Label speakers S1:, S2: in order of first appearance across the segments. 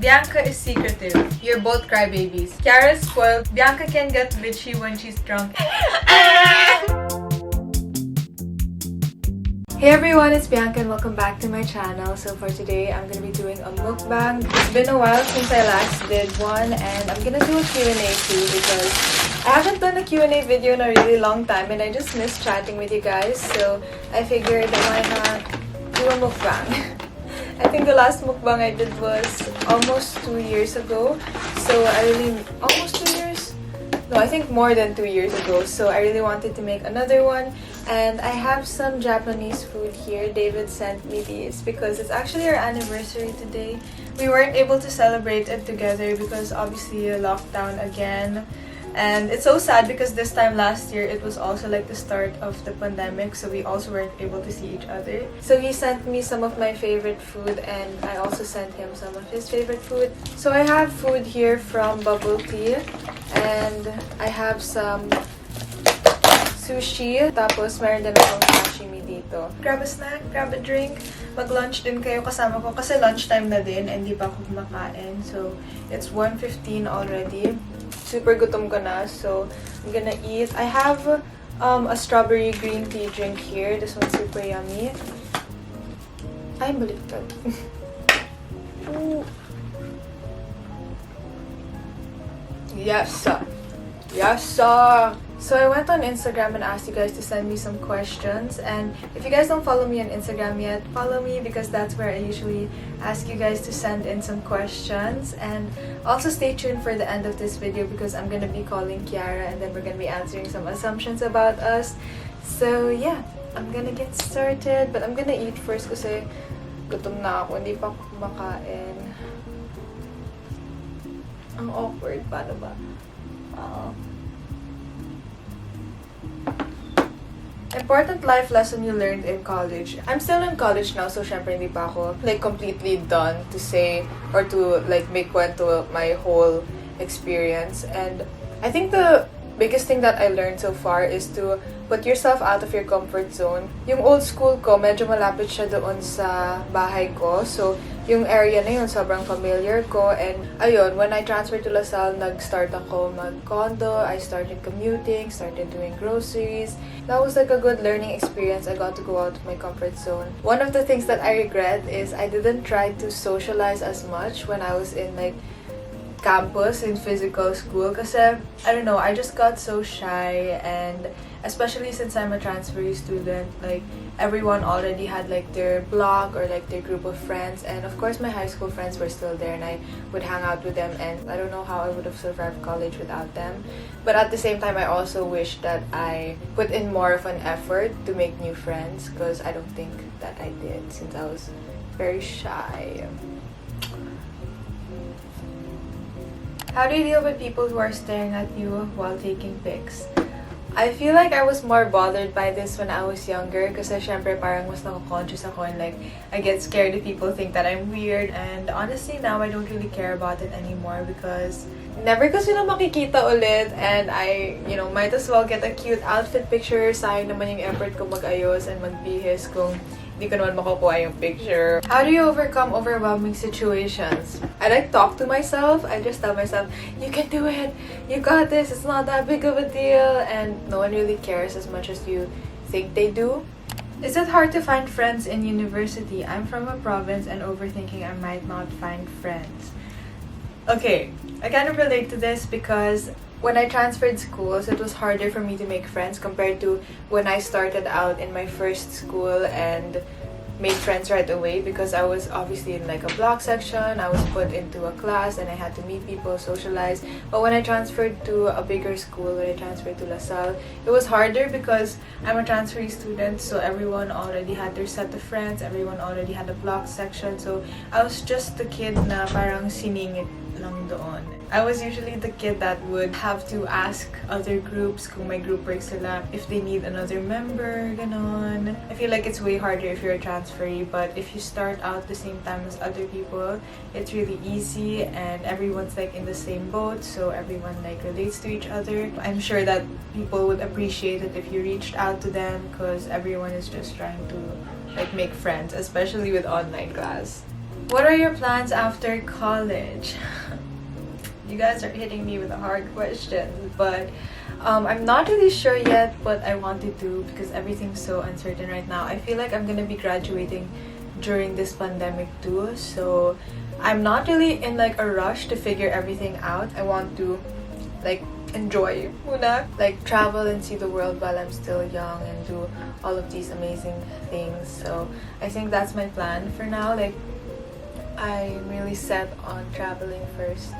S1: Bianca is secretive. You're both crybabies. Kiara is spoiled. Bianca can get bitchy when she's drunk. Hey everyone, it's Bianca and welcome back to my channel. So for today, I'm gonna be doing a mukbang. It's been a while since I last did one and I'm gonna do a Q&A too because I haven't done a Q&A video in a really long time and I just miss chatting with you guys. So I figured why not do a mukbang. I think the last mukbang I did was almost 2 years ago. So almost 2 years? No, I think more than 2 years ago. So I really wanted to make another one. And I have some Japanese food here. David sent me these because it's actually our anniversary today. We weren't able to celebrate it together because obviously lockdown again. And it's so sad because this time last year it was also like the start of the pandemic, so we also weren't able to see each other. So he sent me some of my favorite food and I also sent him some of his favorite food. So I have food here from Bubble Tea and I have some sushi, tapos meron din akong sashimi dito. Grab a snack, grab a drink, mag-lunch din kayo kasama ko kasi lunchtime na din and hindi pa ako kumakain. So, it's 1:15 already. Super gutom ko na, so I'm gonna eat. I have a strawberry green tea drink here. This one's super yummy. Ay, baliktad. Yes, sir. Yes, sir. So I went on Instagram and asked you guys to send me some questions, and if you guys don't follow me on Instagram yet, follow me because that's where I usually ask you guys to send in some questions. And also stay tuned for the end of this video because I'm gonna be calling Kiara and then we're gonna be answering some assumptions about us. So yeah, I'm gonna get started, but I'm gonna eat first kasi gutom na ako, hindi pa ako kumakain. Ang awkward, paano ba? Important life lesson you learned in college. I'm still in college now, so syempre hindi pa ako like completely done to say or to like make kwento my whole experience. And I think the biggest thing that I learned so far is to put yourself out of your comfort zone. Yung old school ko, medyo malapit siya doon sa bahay ko. So, yung area na yun, sobrang familiar ko. And, ayun, when I transferred to LaSalle, nag-start ako mag-condo. I started commuting, started doing groceries. That was like a good learning experience. I got to go out of my comfort zone. One of the things that I regret is I didn't try to socialize as much when I was in like campus in physical school kasi I don't know, I just got so shy, and especially since I'm a transferee student, like everyone already had like their block or like their group of friends, and of course my high school friends were still there and I would hang out with them, and I don't know how I would have survived college without them. But at the same time, I also wish that I put in more of an effort to make new friends because I don't think that I did since I was very shy. How do you deal with people who are staring at you while taking pics? I feel like I was more bothered by this when I was younger kasi syempre parang mas nako-conscious ako and like I get scared if people think that I'm weird, and honestly now I don't really care about it anymore because never ko sila makikita ulit and I, you know, might as well get a cute outfit picture. Sayang naman yung effort ko mag-ayos and magbihis kung hindi ko naman makukuha yung picture. How do you overcome overwhelming situations? I like talk to myself. I just tell myself, you can do it. You got this. It's not that big of a deal. And no one really cares as much as you think they do. Is it hard to find friends in university? I'm from a province and overthinking I might not find friends. Okay, I kind of relate to this because when I transferred schools, it was harder for me to make friends compared to when I started out in my first school and made friends right away because I was obviously in like a block section. I was put into a class and I had to meet people, socialize. But when I transferred to a bigger school, when I transferred to LaSalle, it was harder because I'm a transferee student, so everyone already had their set of friends, everyone already had a block section. So I was just the kid na parang siningit lang doon. I was usually the kid that would have to ask other groups kung may group work sila, if they need another member, ganon. I feel like it's way harder if you're a transferee, but if you start out the same time as other people, it's really easy and everyone's like in the same boat, so everyone like relates to each other. I'm sure that people would appreciate it if you reached out to them because everyone is just trying to like make friends, especially with online class. What are your plans after college? You guys are hitting me with a hard question, but I'm not really sure yet what I want to do because everything's so uncertain right now. I feel like I'm gonna be graduating during this pandemic too, so I'm not really in like a rush to figure everything out. I want to like enjoy muna, like travel and see the world while I'm still young and do all of these amazing things. So I think that's my plan for now. Like I'm really set on traveling first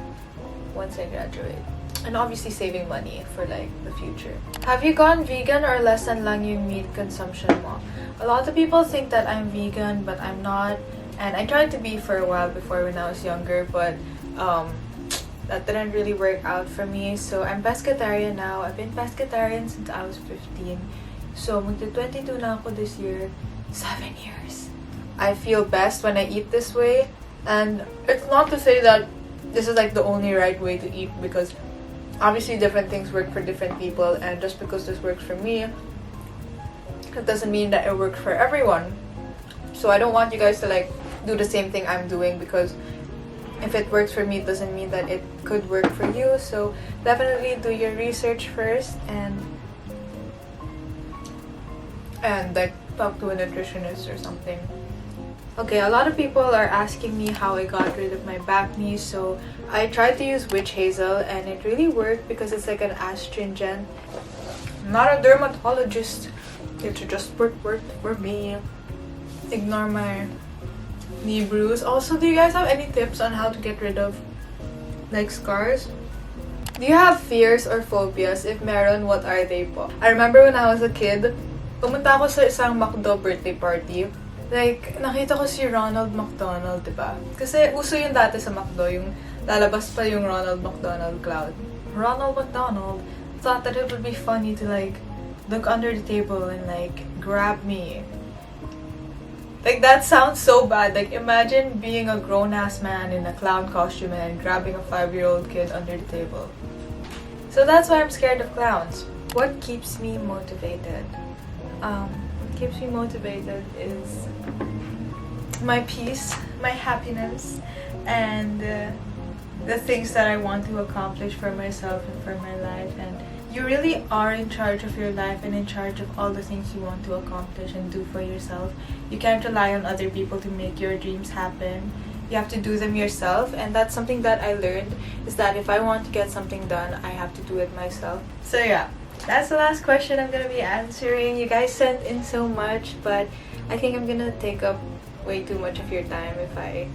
S1: once I graduate. And obviously saving money for like the future. Have you gone vegan or lessen lang yung meat consumption mo? A lot of people think that I'm vegan, but I'm not. And I tried to be for a while before when I was younger, but that didn't really work out for me. So I'm pescatarian now. I've been pescatarian since I was 15. So magto-22 na ako this year. 7 years. I feel best when I eat this way. And it's not to say that this is like the only right way to eat, because obviously different things work for different people, and just because this works for me, it doesn't mean that it works for everyone. So I don't want you guys to like do the same thing I'm doing, because if it works for me, it doesn't mean that it could work for you. So definitely do your research first and like talk to a nutritionist or something. Okay, a lot of people are asking me how I got rid of my back knee, so I tried to use witch hazel and it really worked because it's like an astringent. I'm not a dermatologist. It just worked for me. Ignore my knee bruise. Also, do you guys have any tips on how to get rid of like scars? Do you have fears or phobias? If meron, what are they po? I remember when I was a kid, pumunta ako sa isang McDo birthday party. Like, nakita ko si Ronald McDonald, diba? Kasi uso yun dati sa McDo, yung lalabas pa yung Ronald McDonald cloud. Ronald McDonald thought that it would be funny to like look under the table and like grab me. Like, that sounds so bad. Like, imagine being a grown-ass man in a clown costume and grabbing a 5-year-old kid under the table. So that's why I'm scared of clowns. What keeps me motivated? Keeps me motivated is my peace, my happiness, and the things that I want to accomplish for myself and for my life. And you really are in charge of your life and in charge of all the things you want to accomplish and do for yourself. You can't rely on other people to make your dreams happen. You have to do them yourself, and that's something that I learned, is that if I want to get something done, I have to do it myself. So yeah, that's the last question I'm gonna be answering. You guys sent in so much, but I think I'm gonna take up way too much of your time if I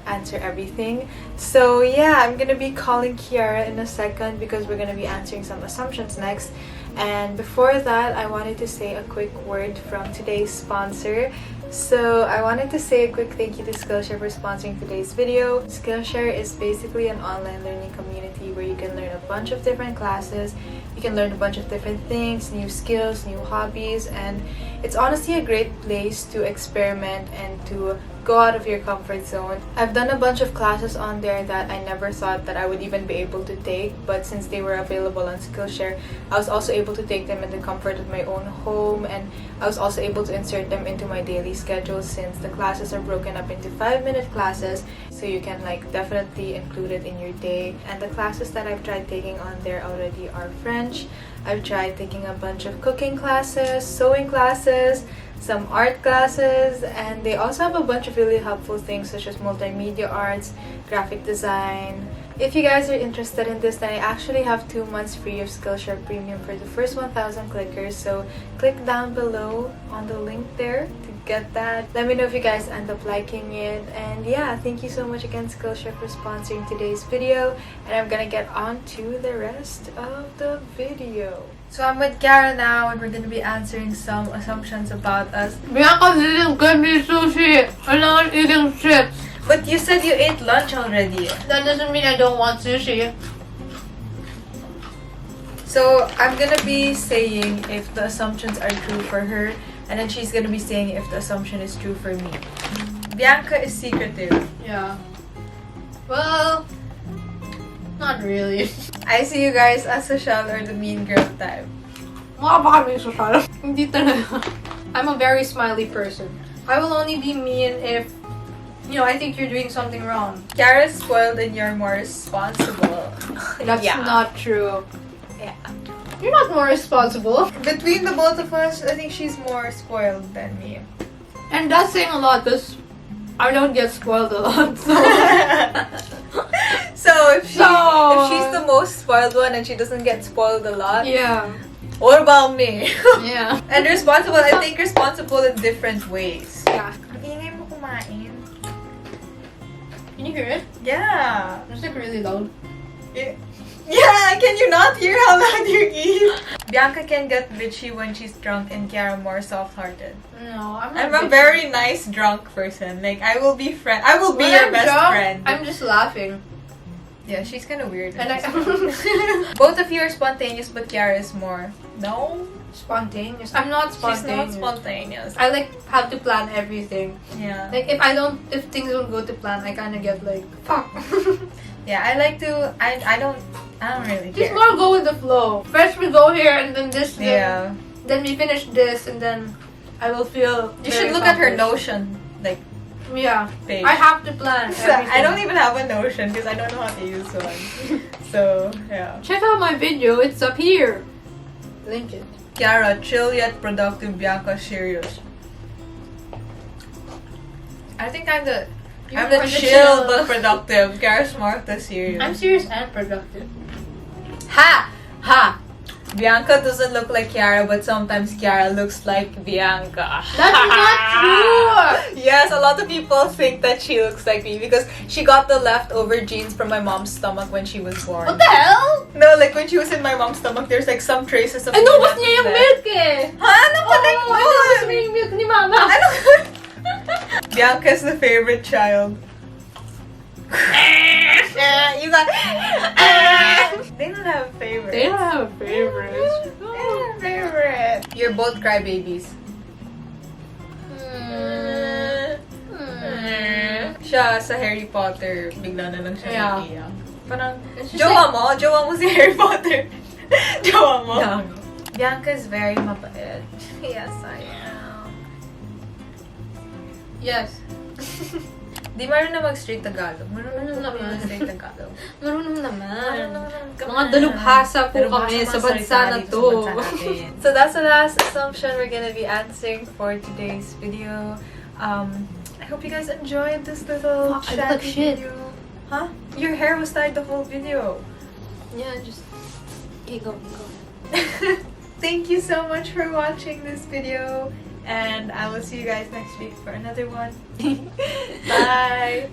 S1: answer everything. So yeah, I'm gonna be calling Kiara in a second because we're gonna be answering some assumptions next. And before that, I wanted to say a quick word from today's sponsor. So I wanted to say a quick thank you to Skillshare for sponsoring today's video. Skillshare is basically an online learning community where you can learn a bunch of different classes. You can learn a bunch of different things, new skills, new hobbies, and it's honestly a great place to experiment and to go out of your comfort zone. I've done a bunch of classes on there that I never thought that I would even be able to take, but since they were available on Skillshare, I was also able to take them in the comfort of my own home, and I was also able to insert them into my daily schedule since the classes are broken up into 5-minute classes, so you can like definitely include it in your day. And the classes that I've tried taking on there already are French. I've tried taking a bunch of cooking classes, sewing classes, some art classes, and they also have a bunch of really helpful things such as multimedia arts, graphic design. If you guys are interested in this, then I actually have 2 months free of Skillshare Premium for the first 1,000 clickers, so click down below on the link there to get that. Let me know if you guys end up liking it. And yeah, thank you so much again, Skillshare, for sponsoring today's video, and I'm gonna get on to the rest of the video. So I'm with Kiara now, and we're gonna be answering some assumptions about us.
S2: Bianca didn't give me sushi, and I'm eating chips.
S1: But you said you ate lunch already.
S2: That doesn't mean I don't want sushi.
S1: So I'm gonna be saying if the assumptions are true for her, and then she's gonna be saying if the assumption is true for me. Bianca is secretive.
S2: Yeah. Well, not really.
S1: I see you guys as social or the mean girl type.
S2: Mukha ba kami social? Hindi talaga. I'm a very smiley person. I will only be mean if I think you're doing something wrong.
S1: Kiara's spoiled and you're more responsible.
S2: That's
S1: Yeah.
S2: not true.
S1: Yeah.
S2: You're not more responsible.
S1: Between the both of us, I think she's more spoiled than me.
S2: And that's saying a lot because I don't get spoiled a lot. So,
S1: So if she's the most spoiled one and she doesn't get spoiled a lot,
S2: yeah.
S1: what about me?
S2: Yeah.
S1: And responsible, I think responsible in different ways.
S2: Yeah.
S1: Ang ingay mo kumain.
S2: Can you hear it?
S1: Yeah.
S2: It's like really loud.
S1: Yeah, can you not hear how loud you eat? Bianca can get bitchy when she's drunk and Kiara more soft-hearted.
S2: No, I'm
S1: I'm
S2: not
S1: a very nice drunk person. Like I will be
S2: When
S1: your
S2: I'm
S1: best
S2: drunk,
S1: friend.
S2: I'm just laughing.
S1: Yeah, she's kind of weird.
S2: And
S1: Both of you are spontaneous, but Kiara is more. No,
S2: spontaneous. I'm not spontaneous.
S1: she's not spontaneous.
S2: I like have to plan everything.
S1: Yeah.
S2: Like if things don't go to plan, I kind of get like fuck.
S1: Yeah, I like to. I don't really care.
S2: Just more go with the flow. First we go here and then this.
S1: Yeah.
S2: Then we finish this and then I will feel.
S1: You
S2: very
S1: should look at her
S2: accomplished.
S1: Notion like
S2: Yeah.
S1: page.
S2: I have to plan. Everything.
S1: I don't even have a Notion because I don't know how to use one. So yeah.
S2: Check out my video. It's up here. Link it.
S1: Kiara, chill yet productive. Bianca, serious. I think I'm the
S2: You're
S1: chill but productive. Kiara's more of the serious.
S2: I'm serious and productive.
S1: Ha! Ha! Bianca doesn't look like Kiara, but sometimes Kiara looks like Bianca.
S2: That's not true.
S1: Yes, a lot of people think that she looks like me because she got the leftover genes from my mom's stomach when she was born.
S2: What the hell?
S1: No, like when she was in my mom's stomach, there's like some traces of.
S2: Ano was
S1: left
S2: niya yung
S1: there.
S2: milk eh?
S1: Ha? Ano ba like
S2: Oh, inubos mo yung milk ni mama.
S1: Ano? Bianca's the favorite child. You got. They don't have favorites.
S2: They don't have favorites.
S1: They don't have favorites. You're both crybabies. Siya sa Harry Potter, bigla na lang siya
S2: Yeah.
S1: naiiyak. Parang,
S2: It's just
S1: jowa mo si Harry Potter. Jowa mo.
S2: Yeah.
S1: Bianca's very mabait. Yes, I am.
S2: Yes.
S1: Di marunong mag-straight Tagalog.
S2: Marunong naman.
S1: Mag-straight Tagalog.
S2: Marunong naman.
S1: Mga
S2: Mga dalubhasa po kami sa bansa na to.
S1: So that's the last assumption we're gonna be answering for today's video. I hope you guys enjoyed this little
S2: Fuck, I look like
S1: chatty
S2: shit.
S1: video. Huh? Your hair was tied the whole video.
S2: Yeah, just... Okay, go.
S1: Thank you so much for watching this video. And I will see you guys next week for another one. Bye!